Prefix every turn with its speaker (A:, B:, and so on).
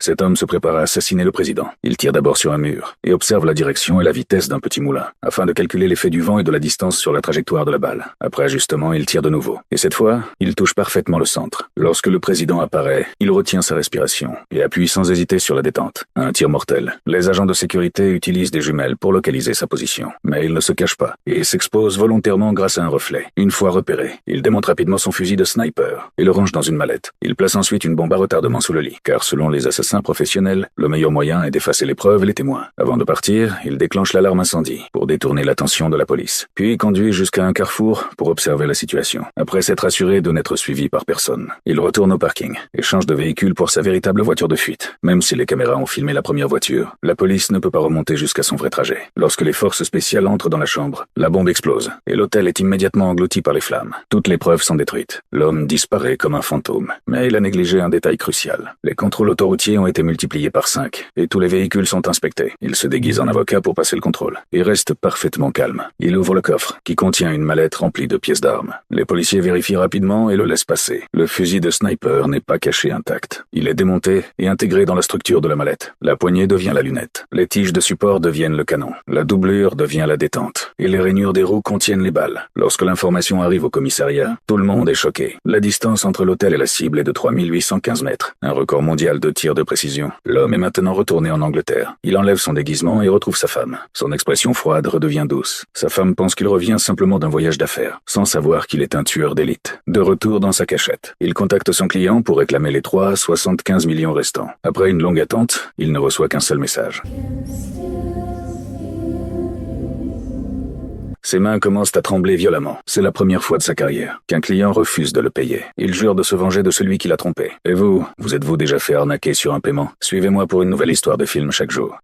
A: Cet homme se prépare à assassiner le président. Il tire d'abord sur un mur et observe la direction et la vitesse d'un petit moulin, afin de calculer l'effet du vent et de la distance sur la trajectoire de la balle. Après ajustement, il tire de nouveau. Et cette fois, il touche parfaitement le centre. Lorsque le président apparaît, il retient sa respiration et appuie sans hésiter sur la détente. Un tir mortel. Les agents de sécurité utilisent des jumelles pour localiser sa position. Mais il ne se cache pas et s'expose volontairement grâce à un reflet. Une fois repéré, il démonte rapidement son fusil de sniper et le range dans une mallette. Il place ensuite une bombe à retardement sous le lit, car selon les assassins professionnels, le meilleur moyen est d'effacer les preuves et les témoins. Avant de partir, il déclenche l'alarme incendie pour détourner l'attention de la police, puis conduit jusqu'à un carrefour pour observer la situation. Après s'être assuré de n'être suivi par personne, il retourne au parking et change de véhicule pour sa véritable voiture de fuite. Même si les caméras ont filmé la première voiture, la police ne peut pas remonter jusqu'à son vrai trajet. Lorsque les forces spéciales entrent dans la chambre, la bombe explose et l'hôtel est immédiatement englouti par les flammes. Toutes les preuves sont détruites. L'homme disparaît comme un fantôme, mais il a négligé un détail crucial. Les contrôles autoroutiers ont été multipliés par 5 et tous les véhicules sont inspectés. Il se déguise en avocat pour passer le contrôle et reste parfaitement calme. Il ouvre le coffre qui contient une mallette remplie de pièces d'armes. Les policiers vérifient rapidement et le laissent passer. Le fusil de sniper n'est pas caché intact. Il est démonté et intégré dans la structure de la mallette. La poignée devient la lunette. Les tiges de support deviennent le canon. La doublure devient la détente. Et les rainures des roues contiennent les balles. Lorsque l'information arrive au commissariat, tout le monde est choqué. La distance entre l'hôtel et la cible est de 3815 mètres. Un record mondial de tir de précision. L'homme est maintenant retourné en Angleterre. Il enlève son déguisement et retrouve sa femme. Son expression froide redevient douce. Sa femme pense qu'il revient simplement d'un voyage d'affaires, sans savoir qu'il est un tueur d'élite. De retour dans sa cachette, il contacte son client pour réclamer les 75 millions restants. Après une longue attente, il ne reçoit qu'un seul message. Ses mains commencent à trembler violemment. C'est la première fois de sa carrière qu'un client refuse de le payer. Il jure de se venger de celui qui l'a trompé. Et vous êtes-vous déjà fait arnaquer sur un paiement? Suivez-moi pour une nouvelle histoire de film chaque jour.